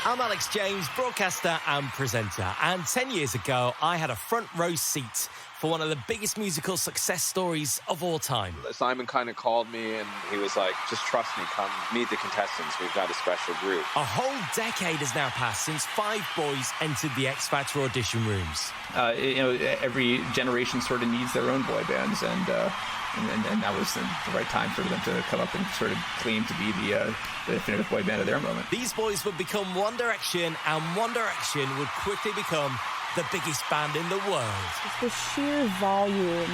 I'm Alex James, broadcaster and presenter, and 10 years ago, I had a front row seat for one of the biggest musical success stories of all time. Simon kind of called me and he was like, just trust me, come meet the contestants. We've got a special group. A whole decade has now passed since 5 boys entered the X Factor audition rooms. Every generation sort of needs their own boy bands, and that was the right time for them to come up and sort of claim to be the definitive boy band of their moment. These boys would become One Direction, and One Direction would quickly become the biggest band in the world. It's the sheer volume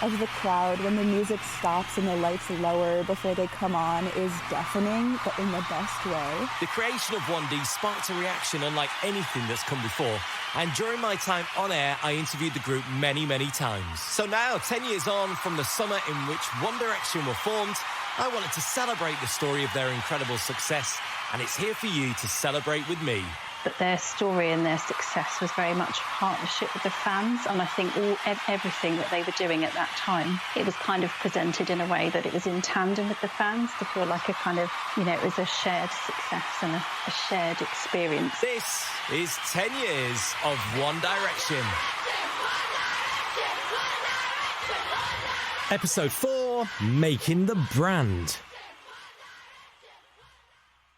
of the crowd when the music stops and the lights lower before they come on is deafening, but in the best way. The creation of 1D sparked a reaction unlike anything that's come before, and during my time on air, I interviewed the group many, many times. So now, 10 years on from the summer in which One Direction were formed, I wanted to celebrate the story of their incredible success, and it's here for you to celebrate with me. But their story and their success was very much a partnership with the fans, and I think everything that they were doing at that time, it was kind of presented in a way that it was in tandem with the fans to feel like a kind of, it was a shared success and a shared experience. This is 10 years of One Direction. Episode 4, Making the Brand.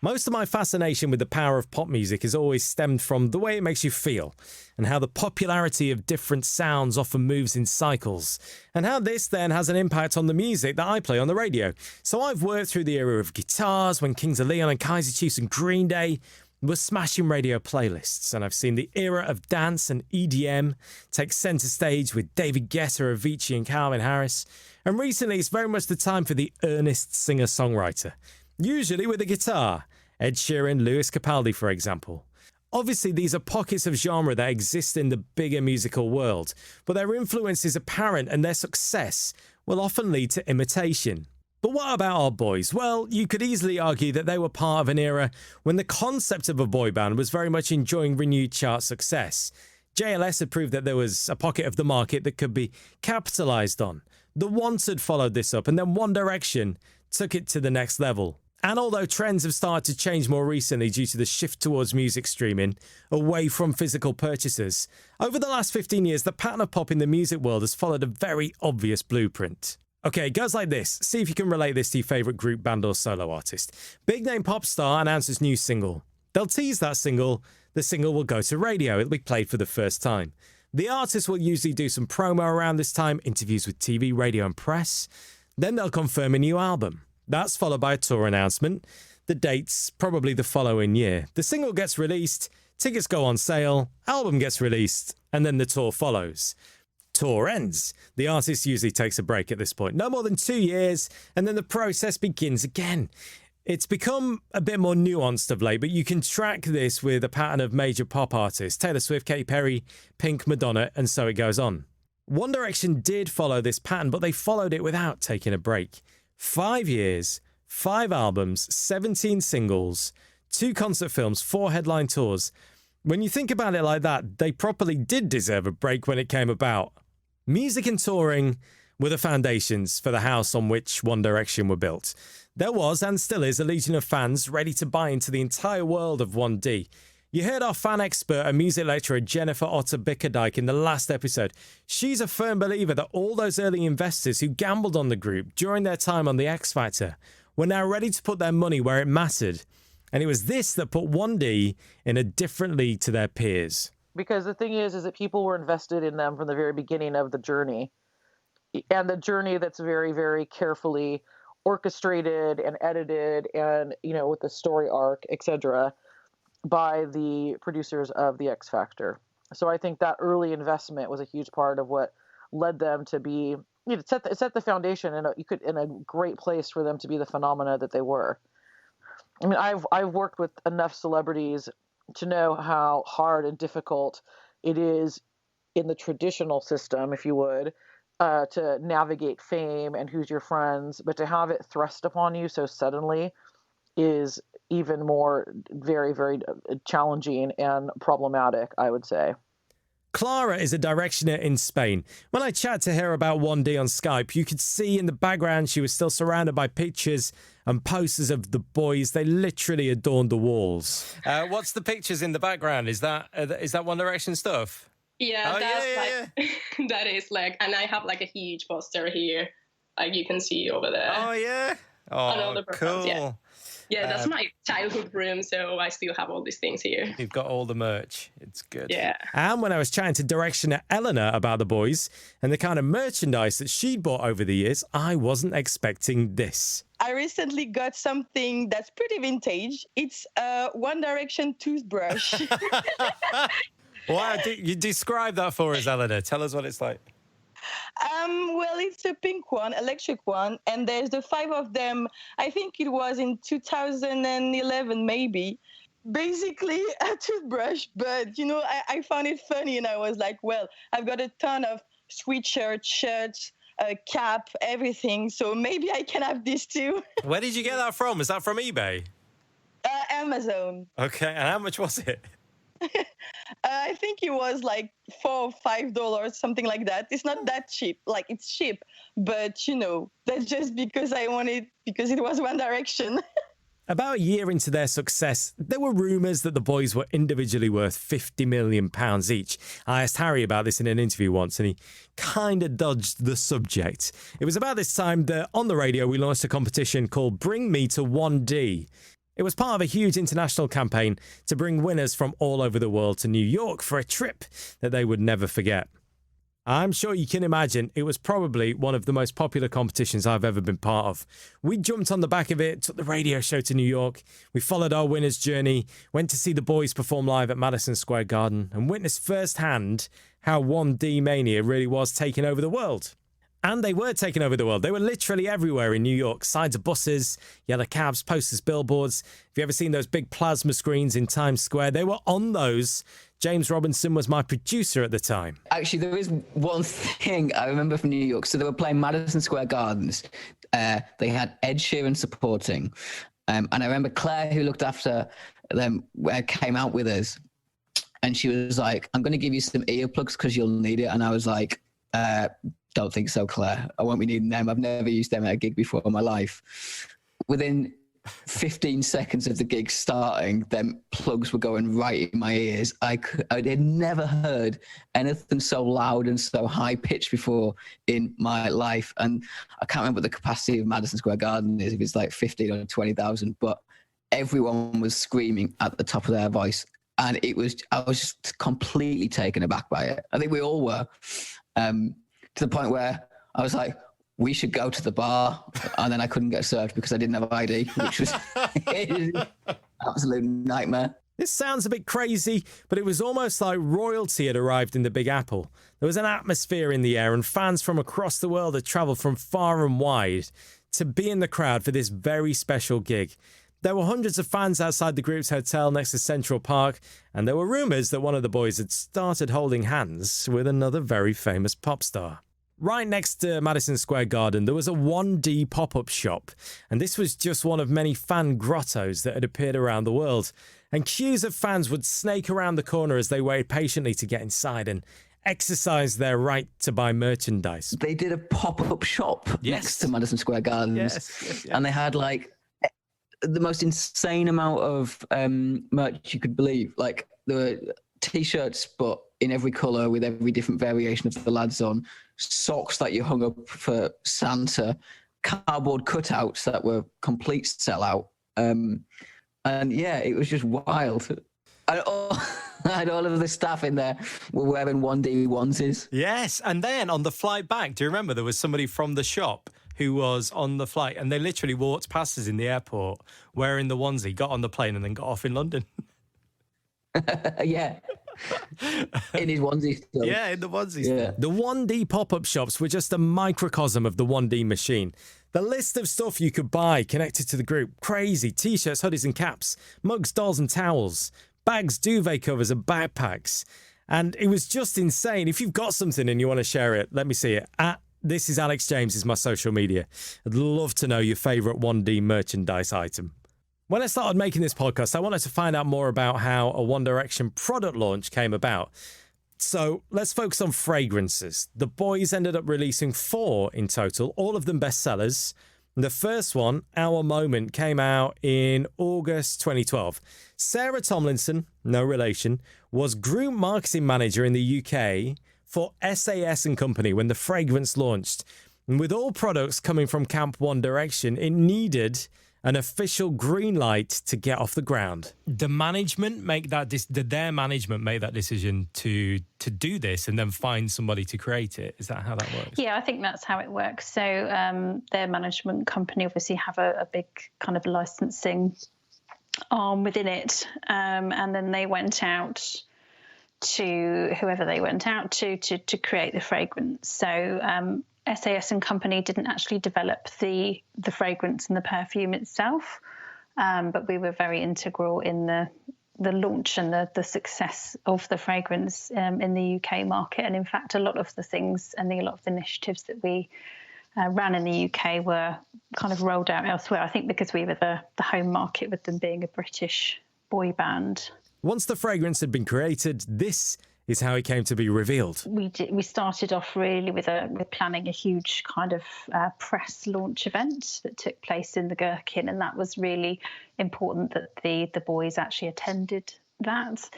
Most of my fascination with the power of pop music has always stemmed from the way it makes you feel, and how the popularity of different sounds often moves in cycles, and how this then has an impact on the music that I play on the radio. So I've worked through the era of guitars when Kings of Leon and Kaiser Chiefs and Green Day were smashing radio playlists, and I've seen the era of dance and EDM take centre stage with David Guetta, Avicii and Calvin Harris, and recently it's very much the time for the earnest singer-songwriter, usually with a guitar. Ed Sheeran, Lewis Capaldi, for example. Obviously, these are pockets of genre that exist in the bigger musical world, but their influence is apparent and their success will often lead to imitation. But what about our boys? Well, you could easily argue that they were part of an era when the concept of a boy band was very much enjoying renewed chart success. JLS had proved that there was a pocket of the market that could be capitalised on. The Wanted followed this up, and then One Direction took it to the next level. And although trends have started to change more recently due to the shift towards music streaming, away from physical purchases, over the last 15 years, the pattern of pop in the music world has followed a very obvious blueprint. Okay, it goes like this. See if you can relate this to your favourite group, band or solo artist. Big name pop star announces new single. They'll tease that single. The single will go to radio. It'll be played for the first time. The artist will usually do some promo around this time, interviews with TV, radio and press. Then they'll confirm a new album. That's followed by a tour announcement. The date's probably the following year. The single gets released, tickets go on sale, album gets released, and then the tour follows. Tour ends. The artist usually takes a break at this point, no more than 2 years, and then the process begins again. It's become a bit more nuanced of late, but you can track this with a pattern of major pop artists, Taylor Swift, Katy Perry, Pink, Madonna, and so it goes on. One Direction did follow this pattern, but they followed it without taking a break. 5 years, 5 albums, 17 singles, 2 concert films, 4 headline tours. When you think about it like that, they properly did deserve a break when it came about. Music and touring were the foundations for the house on which One Direction were built. There was, and still is, a legion of fans ready to buy into the entire world of 1D. You heard our fan expert and music lecturer Jennifer Otter Bickerdike in the last episode. She's a firm believer that all those early investors who gambled on the group during their time on the X Factor were now ready to put their money where it mattered. And it was this that put 1D in a different league to their peers. Because the thing is that people were invested in them from the very beginning of the journey. And the journey that's very, very carefully orchestrated and edited and, with the story arc, etc., by the producers of the X Factor. So I think that early investment was a huge part of what led them to be, set the foundation in a great place for them to be the phenomena that they were. I mean, I've worked with enough celebrities to know how hard and difficult it is in the traditional system, if you would, to navigate fame and who's your friends, but to have it thrust upon you so suddenly is even more very, very challenging and problematic, I would say. Clara is a directioner in Spain. When I chat to her about 1D on Skype, you could see in the background she was still surrounded by pictures and posters of the boys. They literally adorned the walls. What's the pictures in the background? Is that One Direction stuff? Yeah, that is like, and I have like a huge poster here, like you can see over there. Oh yeah, cool. Yeah, that's my childhood room, so I still have all these things here. You've got all the merch. It's good. Yeah. And when I was chatting to directioner Eleanor about the boys and the kind of merchandise that she'd bought over the years, I wasn't expecting this. I recently got something that's pretty vintage. It's a One Direction toothbrush. Wow, you describe that for us, Eleanor. Tell us what it's like. Well, it's a pink one, electric one, and there's the 5 of them. I think it was in 2011, maybe. Basically a toothbrush, but I found it funny, and I was like, well, I've got a ton of sweatshirts, shirts, a cap, everything, so maybe I can have this too. Where did you get that from? Is that from eBay? Amazon. Okay, and how much was it? I think it was like $4 or $5, something like that. It's not that cheap. Like, it's cheap, but that's just because it was One Direction. About a year into their success, there were rumours that the boys were individually worth £50 million each. I asked Harry about this in an interview once, and he kind of dodged the subject. It was about this time that on the radio we launched a competition called Bring Me to 1D. It was part of a huge international campaign to bring winners from all over the world to New York for a trip that they would never forget. I'm sure you can imagine it was probably one of the most popular competitions I've ever been part of. We jumped on the back of it, took the radio show to New York. We followed our winner's journey, went to see the boys perform live at Madison Square Garden, and witnessed firsthand how 1D mania really was taking over the world. And they were taking over the world. They were literally everywhere in New York. Sides of buses, yellow cabs, posters, billboards. Have you ever seen those big plasma screens in Times Square? They were on those. James Robinson was my producer at the time. Actually, there is one thing I remember from New York. So they were playing Madison Square Gardens. They had Ed Sheeran supporting. And I remember Claire, who looked after them, came out with us. And she was like, I'm going to give you some earplugs because you'll need it. And I was like, don't think so, Claire. I won't be needing them. I've never used them at a gig before in my life. Within 15 seconds of the gig starting, them plugs were going right in my ears. I had never heard anything so loud and so high pitched before in my life. And I can't remember what the capacity of Madison Square Garden is, if it's like 15 or 20,000, but everyone was screaming at the top of their voice. And I was just completely taken aback by it. I think we all were. To the point where I was like, we should go to the bar. And then I couldn't get served because I didn't have ID, which was an absolute nightmare. This sounds a bit crazy, but it was almost like royalty had arrived in the Big Apple. There was an atmosphere in the air, and fans from across the world had travelled from far and wide to be in the crowd for this very special gig. There were hundreds of fans outside the group's hotel next to Central Park, and there were rumours that one of the boys had started holding hands with another very famous pop star. Right next to Madison Square Garden, there was a 1D pop-up shop, and this was just one of many fan grottos that had appeared around the world. And queues of fans would snake around the corner as they waited patiently to get inside and exercise their right to buy merchandise. They did a pop-up shop next to Madison Square Gardens, yes. And they had like the most insane amount of merch you could believe. Like there were t-shirts, but in every colour with every different variation of the lads on, socks that you hung up for Santa, cardboard cutouts that were complete sellout. And yeah, it was just wild. I had all of the staff in there were wearing 1D onesies. Yes, and then on the flight back, do you remember there was somebody from the shop who was on the flight, and they literally walked past us in the airport wearing the onesie, got on the plane and then got off in London. Yeah. In his onesie still. Yeah, in the onesie. Yeah. The 1D pop-up shops were just a microcosm of the 1D machine. The list of stuff you could buy connected to the group, crazy. T-shirts, hoodies and caps, mugs, dolls and towels, bags, duvet covers and backpacks. And it was just insane. If you've got something and you want to share it, let me see it. This is Alex James, is my social media. I'd love to know your favourite 1D merchandise item. When I started making this podcast, I wanted to find out more about how a One Direction product launch came about. So let's focus on fragrances. The boys ended up releasing 4 in total, all of them bestsellers. The first one, Our Moment, came out in August 2012. Sarah Tomlinson, no relation, was group marketing manager in the UK for SAS and Company when the fragrance launched. And with all products coming from Camp One Direction, it needed an official green light to get off the ground. The management make that did their management make that decision to do this and then find somebody to create it? Is that how that works? Yeah, I think that's how it works. So their management company obviously have a big kind of licensing arm within it, and then they went out to whoever they went out to create the fragrance. So SAS and Company didn't actually develop the fragrance and the perfume itself, but we were very integral in the launch and the success of the fragrance in the UK market. And in fact, a lot of the things and a lot of the initiatives that we ran in the UK were kind of rolled out elsewhere, I think because we were the home market with them being a British boy band. Once the fragrance had been created, this is how it came to be revealed. We started off really with planning a huge kind of press launch event that took place in the Gherkin, and that was really important that the boys actually attended that.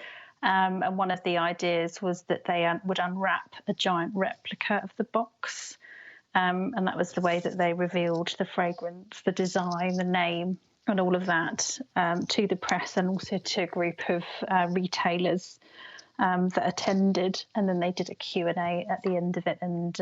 And one of the ideas was that they would unwrap a giant replica of the box, and that was the way that they revealed the fragrance, the design, the name, and all of that to the press and also to a group of retailers that attended, and then they did a Q&A at the end of it. And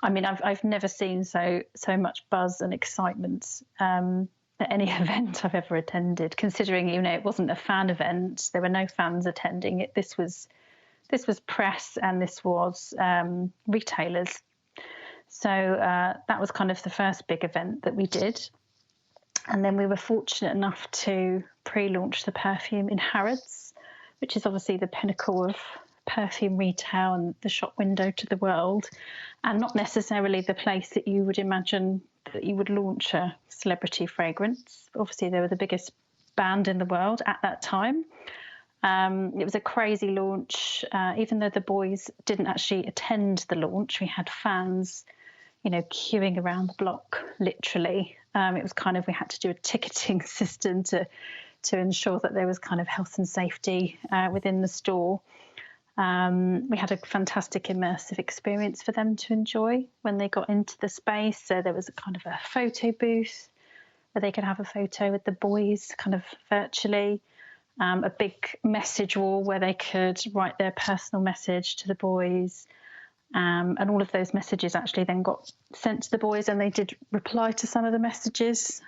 I mean, I've never seen so much buzz and excitement at any event I've ever attended, considering, you know, it wasn't a fan event. There were no fans attending it. This was press, and this was retailers. So that was kind of the first big event that we did. And then we were fortunate enough to pre-launch the perfume in Harrods, which is obviously the pinnacle of perfume retail and the shop window to the world, and not necessarily the place that you would imagine that you would launch a celebrity fragrance. Obviously, they were the biggest band in the world at that time. It was a crazy launch. Even though the boys didn't actually attend the launch, we had fans, you know, queuing around the block, literally. It was kind of, we had to do a ticketing system to ensure that there was kind of health and safety within the store. We had a fantastic immersive experience for them to enjoy when they got into the space. So there was a kind of a photo booth where they could have a photo with the boys kind of virtually, a big message wall where they could write their personal message to the boys. And all of those messages actually then got sent to the boys, and they did reply to some of the messages.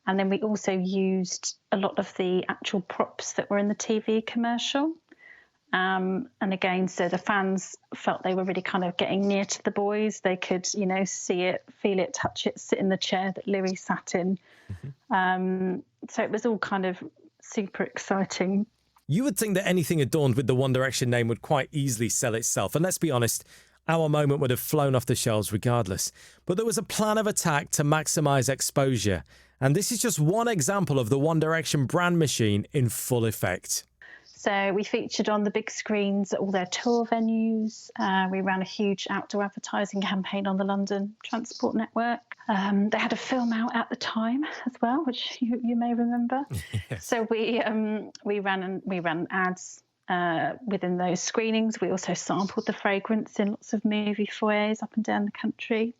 And then we also used a lot of the actual props that were in the TV commercial. And again, so the fans felt they were really kind of getting near to the boys. They could, you know, see it, feel it, touch it, sit in the chair that Louis sat in. Mm-hmm. So it was all kind of super exciting. You would think that anything adorned with the One Direction name would quite easily sell itself. And let's be honest, Our Moment would have flown off the shelves regardless. But there was a plan of attack to maximise exposure. And this is just one example of the One Direction brand machine in full effect. So we featured on the big screens at all their tour venues. We ran a huge outdoor advertising campaign on the London Transport Network. They had a film out at the time as well, which you may remember. Yes. So we ran ads within those screenings. We also sampled the fragrance in lots of movie foyers up and down the country.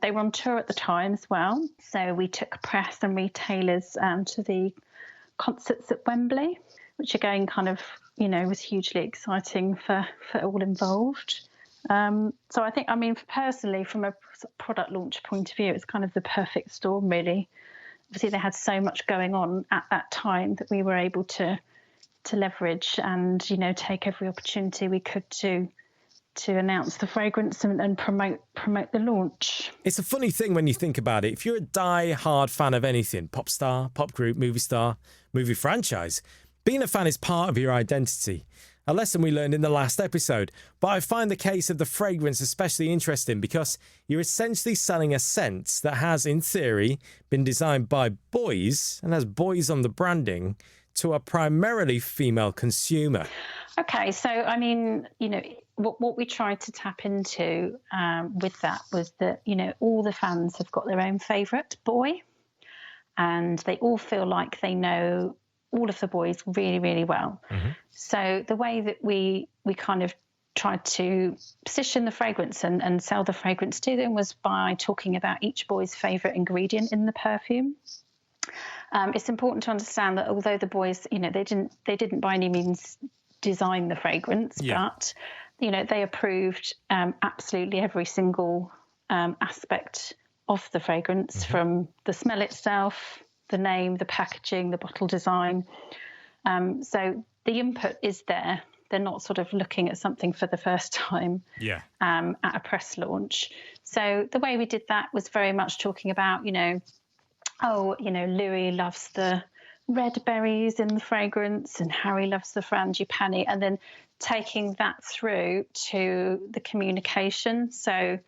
They were on tour at the time as well. So we took press and retailers to the concerts at Wembley, which again kind of, you know, was hugely exciting for all involved. So I think, I mean, personally, from a product launch point of view, it's kind of the perfect storm, really. Obviously, they had so much going on at that time that we were able to leverage and, you know, take every opportunity we could to announce the fragrance and promote the launch. It's a funny thing when you think about it. If you're a die-hard fan of anything, pop star, pop group, movie franchise, being a fan is part of your identity, a lesson we learned in the last episode. But I find the case of the fragrance especially interesting because you're essentially selling a scent that has, in theory, been designed by boys and has boys on the branding to a primarily female consumer. Okay, so I mean, what we tried to tap into with that was that, all the fans have got their own favourite boy, and they all feel like they know all of the boys really, really well. Mm-hmm. So the way that we kind of tried to position the fragrance and sell the fragrance to them was by talking about each boy's favourite ingredient in the perfume. It's important to understand that although the boys, they didn't by any means design the fragrance, but they approved absolutely every single aspect of the fragrance, from the smell itself, the name, the packaging, the bottle design. So the input is there. They're not sort of looking at something for the first time at a press launch. So the way we did that was very much talking about, Louis loves the red berries in the fragrance and Harry loves the frangipani, and then taking that through to the communication. So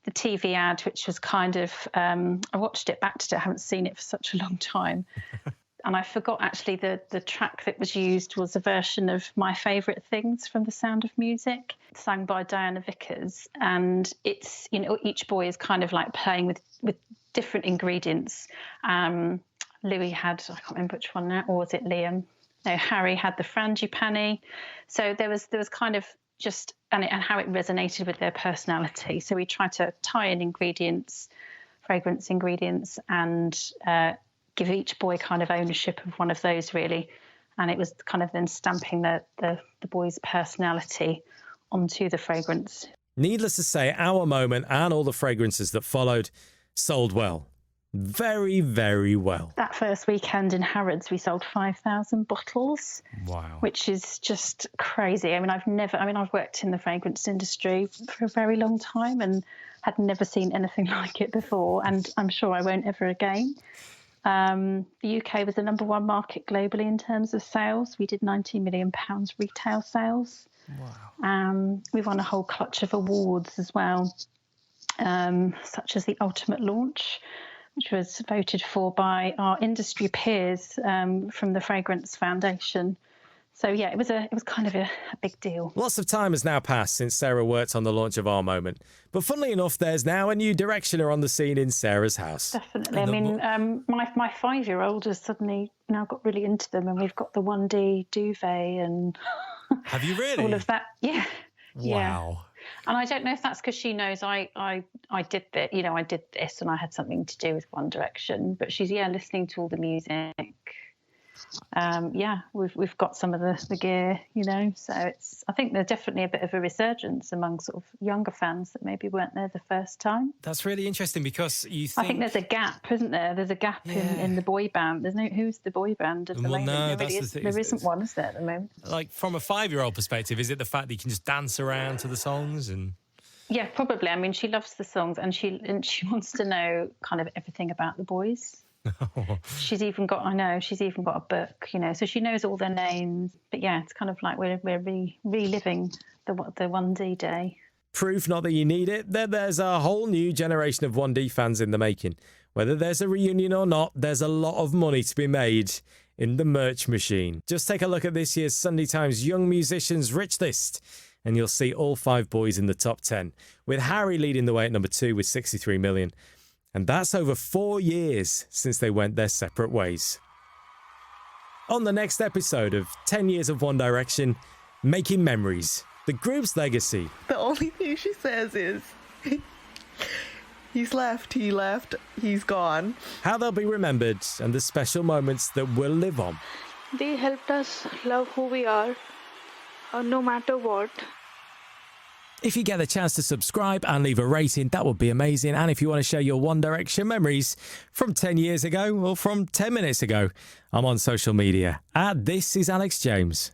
the TV ad, which was kind of, I watched it back today, I haven't seen it for such a long time. And I forgot actually the track that was used was a version of My Favourite Things from The Sound of Music, sung by Diana Vickers. And it's, each boy is kind of like playing with different ingredients. Louis had, I can't remember which one now, or was it Liam? No, Harry had the frangipani. So there was kind of just, and how it resonated with their personality. So we tried to tie in fragrance ingredients, and give each boy kind of ownership of one of those, really. And it was kind of then stamping the boy's personality onto the fragrance. Needless to say, our moment and all the fragrances that followed sold well. Very, very well. That first weekend in Harrods, we sold 5,000 bottles. Wow. Which is just crazy. I mean, I've worked in the fragrance industry for a very long time and had never seen anything like it before. And I'm sure I won't ever again. The UK was the number one market globally in terms of sales. We did £90 million retail sales. Wow. We won a whole clutch of awards as well, such as the Ultimate Launch, which was voted for by our industry peers from the Fragrance Foundation. So, it was kind of a big deal. Lots of time has now passed since Sarah worked on the launch of Our Moment. But funnily enough, there's now a new directioner on the scene in Sarah's house. Definitely. I mean, my 5-year-old has suddenly now got really into them, and we've got the 1D duvet and... Have you really? All of that. Yeah. Wow. Yeah. And I don't know if that's because she knows I did that, I did this and I had something to do with One Direction. But she's, listening to all the music. We've got some of the gear, so I think there's definitely a bit of a resurgence among sort of younger fans that maybe weren't there the first time. That's really interesting because I think there's a gap, isn't there? There's a gap in the boy band. Who's the boy band at the moment? No, there isn't one, is there, at the moment? Like from a 5-year-old perspective, is it the fact that you can just dance around to the songs and? Yeah, probably. I mean, she loves the songs and she wants to know kind of everything about the boys. She's even got a book, so she knows all their names. But it's kind of like we're reliving the 1D day. Proof, not that you need it, that there's a whole new generation of 1D fans in the making. Whether there's a reunion or not, there's a lot of money to be made in the merch machine. Just take a look at this year's Sunday Times Young Musicians Rich List, and you'll see all 5 boys in the top 10, with Harry leading the way at number 2 with 63 million. And that's over 4 years since they went their separate ways. On the next episode of 10 Years of One Direction, Making Memories, the group's legacy. The only thing she says is, he left, he's gone. How they'll be remembered and the special moments that will live on. They helped us love who we are, no matter what. If you get the chance to subscribe and leave a rating, that would be amazing. And if you want to share your One Direction memories from 10 years ago or from 10 minutes ago, I'm on social media @ThisIsAlexJames.